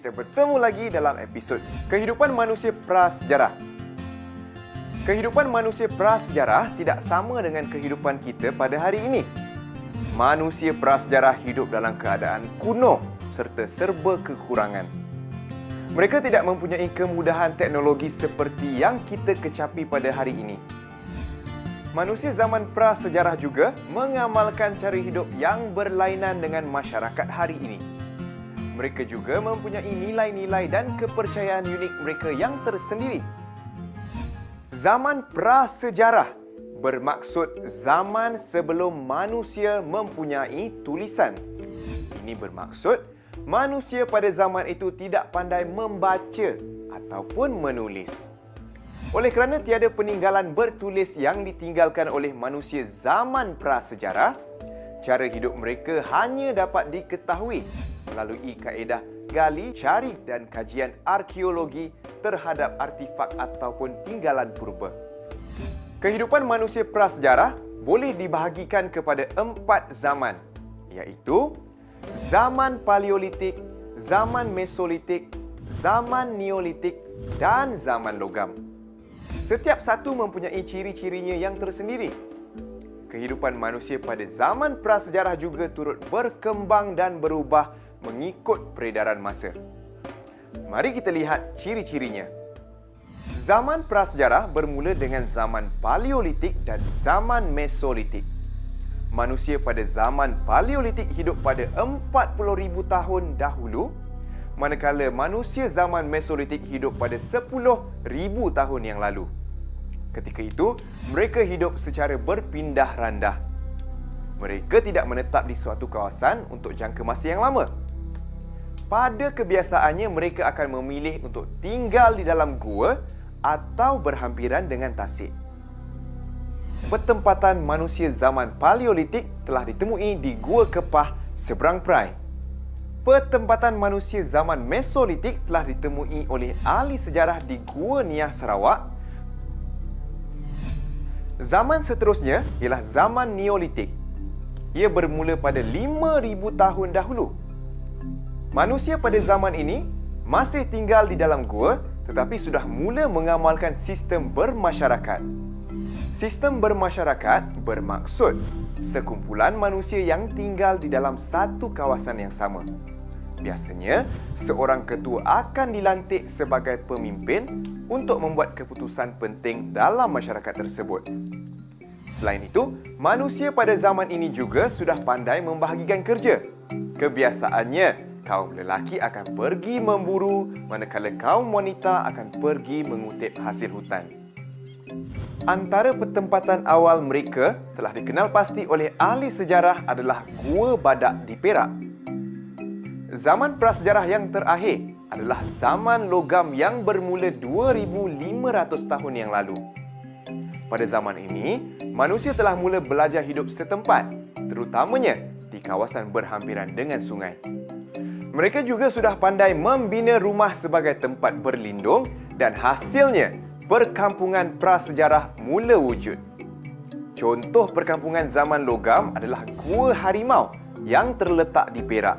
kita bertemu lagi dalam episod Kehidupan Manusia Prasejarah. Kehidupan manusia prasejarah tidak sama dengan kehidupan kita pada hari ini. Manusia prasejarah hidup dalam keadaan kuno serta serba kekurangan. Mereka tidak mempunyai kemudahan teknologi seperti yang kita kecapi pada hari ini. Manusia zaman prasejarah juga mengamalkan cara hidup yang berlainan dengan masyarakat hari ini. Mereka juga mempunyai nilai-nilai dan kepercayaan unik mereka yang tersendiri. Zaman prasejarah bermaksud zaman sebelum manusia mempunyai tulisan. Ini bermaksud manusia pada zaman itu tidak pandai membaca ataupun menulis. Oleh kerana tiada peninggalan bertulis yang ditinggalkan oleh manusia zaman prasejarah, cara hidup mereka hanya dapat diketahui melalui kaedah gali, cari dan kajian arkeologi terhadap artifak ataupun tinggalan purba. Kehidupan manusia prasejarah boleh dibahagikan kepada 4 zaman, iaitu zaman Paleolitik, zaman Mesolitik, zaman Neolitik dan zaman logam. Setiap satu mempunyai ciri-cirinya yang tersendiri. Kehidupan manusia pada zaman prasejarah juga turut berkembang dan berubah mengikut peredaran masa. Mari kita lihat ciri-cirinya. Zaman prasejarah bermula dengan zaman Paleolitik dan zaman Mesolitik. Manusia pada zaman Paleolitik hidup pada 40,000 tahun dahulu, manakala manusia zaman Mesolitik hidup pada 10,000 tahun yang lalu. Ketika itu, mereka hidup secara berpindah randah. Mereka tidak menetap di suatu kawasan untuk jangka masa yang lama. Pada kebiasaannya, mereka akan memilih untuk tinggal di dalam gua atau berhampiran dengan tasik. Pertempatan manusia zaman Paleolitik telah ditemui di Gua Kepah seberang Perai. Pertempatan manusia zaman Mesolitik telah ditemui oleh ahli sejarah di Gua Niah, Sarawak. Zaman seterusnya ialah zaman Neolitik. Ia bermula pada 5,000 tahun dahulu. Manusia pada zaman ini masih tinggal di dalam gua tetapi sudah mula mengamalkan sistem bermasyarakat. Sistem bermasyarakat bermaksud sekumpulan manusia yang tinggal di dalam satu kawasan yang sama. Biasanya, seorang ketua akan dilantik sebagai pemimpin untuk membuat keputusan penting dalam masyarakat tersebut. Selain itu, manusia pada zaman ini juga sudah pandai membahagikan kerja. Kebiasaannya, kaum lelaki akan pergi memburu, manakala kaum wanita akan pergi mengutip hasil hutan. Antara pertempatan awal mereka telah dikenal pasti oleh ahli sejarah adalah Gua Badak di Perak. Zaman prasejarah yang terakhir adalah zaman logam yang bermula 2,500 tahun yang lalu. Pada zaman ini, manusia telah mula belajar hidup setempat, terutamanya di kawasan berhampiran dengan sungai. Mereka juga sudah pandai membina rumah sebagai tempat berlindung dan hasilnya, perkampungan prasejarah mula wujud. Contoh perkampungan zaman logam adalah Gua Harimau yang terletak di Perak.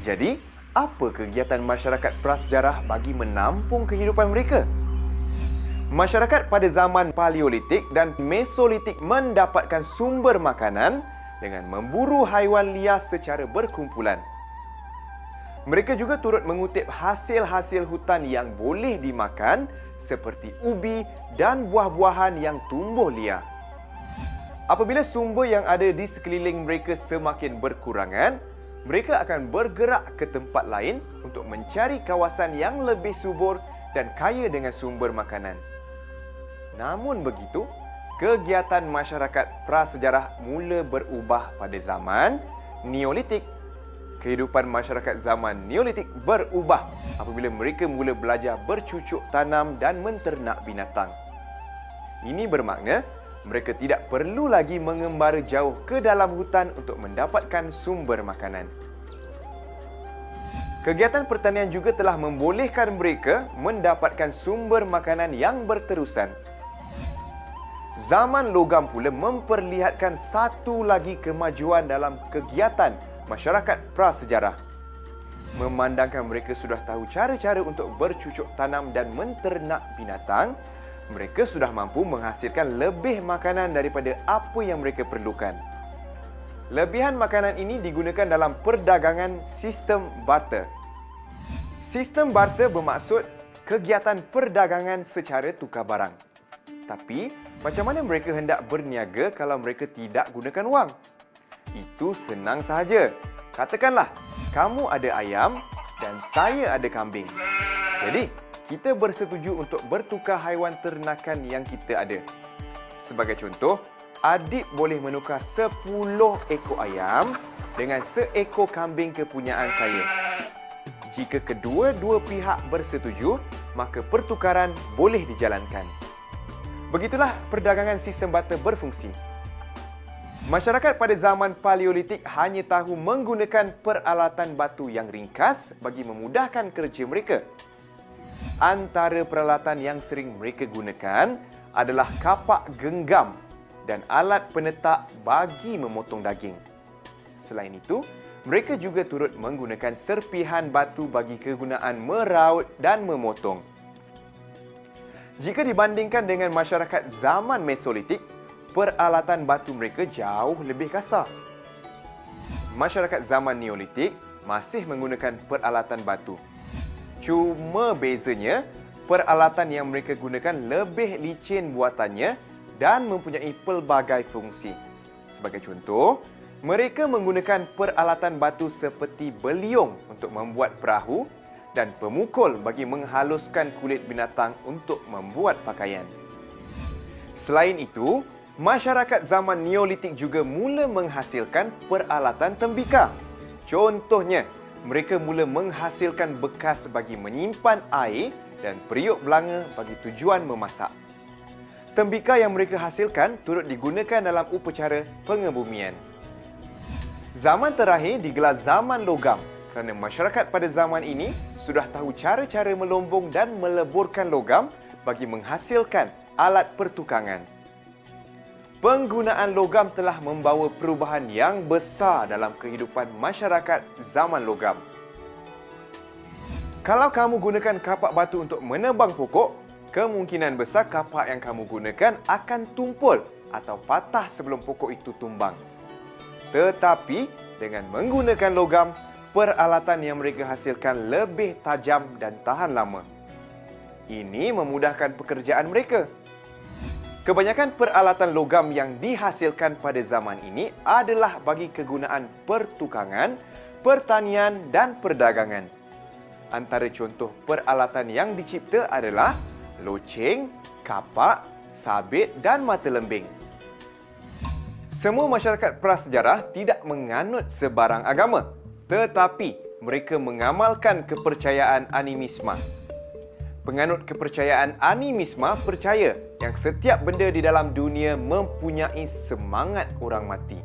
Jadi, apa kegiatan masyarakat prasejarah bagi menampung kehidupan mereka? Masyarakat pada zaman Paleolitik dan Mesolitik mendapatkan sumber makanan dengan memburu haiwan liar secara berkumpulan. Mereka juga turut mengutip hasil-hasil hutan yang boleh dimakan seperti ubi dan buah-buahan yang tumbuh liar. Apabila sumber yang ada di sekeliling mereka semakin berkurangan, mereka akan bergerak ke tempat lain untuk mencari kawasan yang lebih subur dan kaya dengan sumber makanan. Namun begitu, kegiatan masyarakat prasejarah mula berubah pada zaman Neolitik. Kehidupan masyarakat zaman Neolitik berubah apabila mereka mula belajar bercucuk tanam dan menternak binatang. Ini bermakna mereka tidak perlu lagi mengembara jauh ke dalam hutan untuk mendapatkan sumber makanan. Kegiatan pertanian juga telah membolehkan mereka mendapatkan sumber makanan yang berterusan. Zaman logam pula memperlihatkan satu lagi kemajuan dalam kegiatan masyarakat prasejarah. Memandangkan mereka sudah tahu cara-cara untuk bercucuk tanam dan menternak binatang, mereka sudah mampu menghasilkan lebih makanan daripada apa yang mereka perlukan. Lebihan makanan ini digunakan dalam perdagangan sistem barter. Sistem barter bermaksud kegiatan perdagangan secara tukar barang. Tapi, macam mana mereka hendak berniaga kalau mereka tidak gunakan wang? Itu senang sahaja. Katakanlah, kamu ada ayam dan saya ada kambing. Jadi, kita bersetuju untuk bertukar haiwan ternakan yang kita ada. Sebagai contoh, adik boleh menukar 10 ekor ayam dengan seekor kambing kepunyaan saya. Jika kedua-dua pihak bersetuju, maka pertukaran boleh dijalankan. Begitulah perdagangan sistem barter berfungsi. Masyarakat pada zaman Paleolitik hanya tahu menggunakan peralatan batu yang ringkas bagi memudahkan kerja mereka. Antara peralatan yang sering mereka gunakan adalah kapak genggam dan alat penetak bagi memotong daging. Selain itu, mereka juga turut menggunakan serpihan batu bagi kegunaan meraut dan memotong. Jika dibandingkan dengan masyarakat zaman Mesolitik, peralatan batu mereka jauh lebih kasar. Masyarakat zaman Neolitik masih menggunakan peralatan batu. Cuma bezanya, peralatan yang mereka gunakan lebih licin buatannya dan mempunyai pelbagai fungsi. Sebagai contoh, mereka menggunakan peralatan batu seperti beliung untuk membuat perahu dan pemukul bagi menghaluskan kulit binatang untuk membuat pakaian. Selain itu, masyarakat zaman Neolitik juga mula menghasilkan peralatan tembikar. Contohnya, mereka mula menghasilkan bekas bagi menyimpan air dan periuk belanga bagi tujuan memasak. Tembikar yang mereka hasilkan turut digunakan dalam upacara pengebumian. Zaman terakhir digelar zaman logam kerana masyarakat pada zaman ini sudah tahu cara-cara melombong dan meleburkan logam bagi menghasilkan alat pertukangan. Penggunaan logam telah membawa perubahan yang besar dalam kehidupan masyarakat zaman logam. Kalau kamu gunakan kapak batu untuk menebang pokok, kemungkinan besar kapak yang kamu gunakan akan tumpul atau patah sebelum pokok itu tumbang. Tetapi, dengan menggunakan logam, peralatan yang mereka hasilkan lebih tajam dan tahan lama. Ini memudahkan pekerjaan mereka. Kebanyakan peralatan logam yang dihasilkan pada zaman ini adalah bagi kegunaan pertukangan, pertanian dan perdagangan. Antara contoh peralatan yang dicipta adalah loceng, kapak, sabit dan mata lembing. Semua masyarakat prasejarah tidak menganut sebarang agama, tetapi mereka mengamalkan kepercayaan animisme. Penganut kepercayaan animisme percaya yang setiap benda di dalam dunia mempunyai semangat orang mati.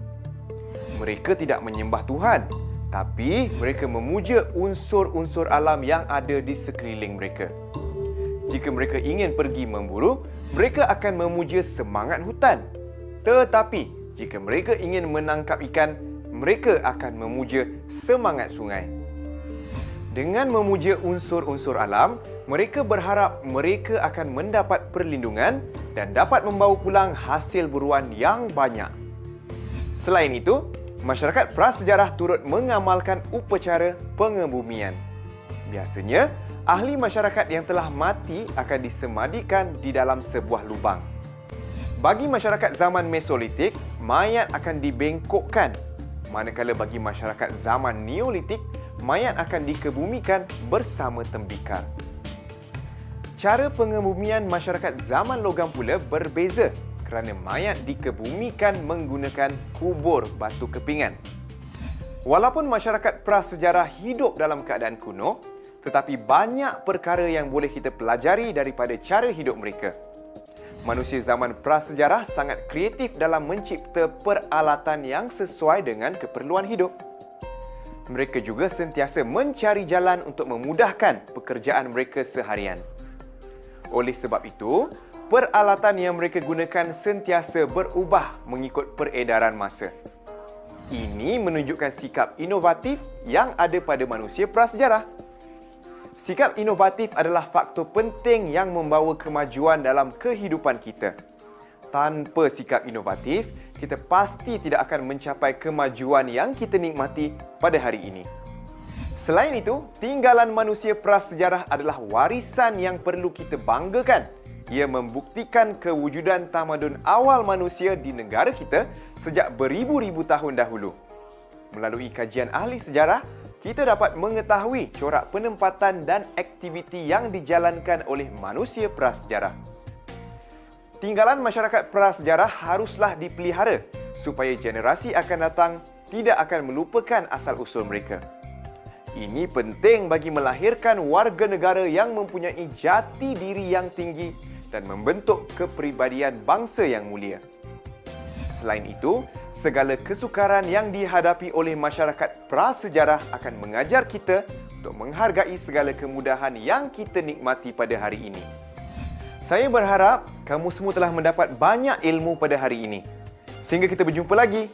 Mereka tidak menyembah Tuhan, tapi mereka memuja unsur-unsur alam yang ada di sekeliling mereka. Jika mereka ingin pergi memburu, mereka akan memuja semangat hutan. Tetapi, jika mereka ingin menangkap ikan, mereka akan memuja semangat sungai. Dengan memuja unsur-unsur alam, mereka berharap mereka akan mendapat perlindungan dan dapat membawa pulang hasil buruan yang banyak. Selain itu, masyarakat prasejarah turut mengamalkan upacara pengebumian. Biasanya, ahli masyarakat yang telah mati akan disemadikan di dalam sebuah lubang. Bagi masyarakat zaman Mesolitik, mayat akan dibengkokkan. Manakala bagi masyarakat zaman Neolitik, mayat akan dikebumikan bersama tembikar. Cara pengebumian masyarakat zaman logam pula berbeza kerana mayat dikebumikan menggunakan kubur batu kepingan. Walaupun masyarakat prasejarah hidup dalam keadaan kuno, tetapi banyak perkara yang boleh kita pelajari daripada cara hidup mereka. Manusia zaman prasejarah sangat kreatif dalam mencipta peralatan yang sesuai dengan keperluan hidup. Mereka juga sentiasa mencari jalan untuk memudahkan pekerjaan mereka seharian. Oleh sebab itu, peralatan yang mereka gunakan sentiasa berubah mengikut peredaran masa. Ini menunjukkan sikap inovatif yang ada pada manusia prasejarah. Sikap inovatif adalah faktor penting yang membawa kemajuan dalam kehidupan kita. Tanpa sikap inovatif, kita pasti tidak akan mencapai kemajuan yang kita nikmati pada hari ini. Selain itu, tinggalan manusia prasejarah adalah warisan yang perlu kita banggakan. Ia membuktikan kewujudan tamadun awal manusia di negara kita sejak beribu-ribu tahun dahulu. Melalui kajian ahli sejarah, kita dapat mengetahui corak penempatan dan aktiviti yang dijalankan oleh manusia prasejarah. Tinggalan masyarakat prasejarah haruslah dipelihara supaya generasi akan datang tidak akan melupakan asal-usul mereka. Ini penting bagi melahirkan warga negara yang mempunyai jati diri yang tinggi dan membentuk kepribadian bangsa yang mulia. Selain itu, segala kesukaran yang dihadapi oleh masyarakat prasejarah akan mengajar kita untuk menghargai segala kemudahan yang kita nikmati pada hari ini. Saya berharap kamu semua telah mendapat banyak ilmu pada hari ini. Sehingga kita berjumpa lagi.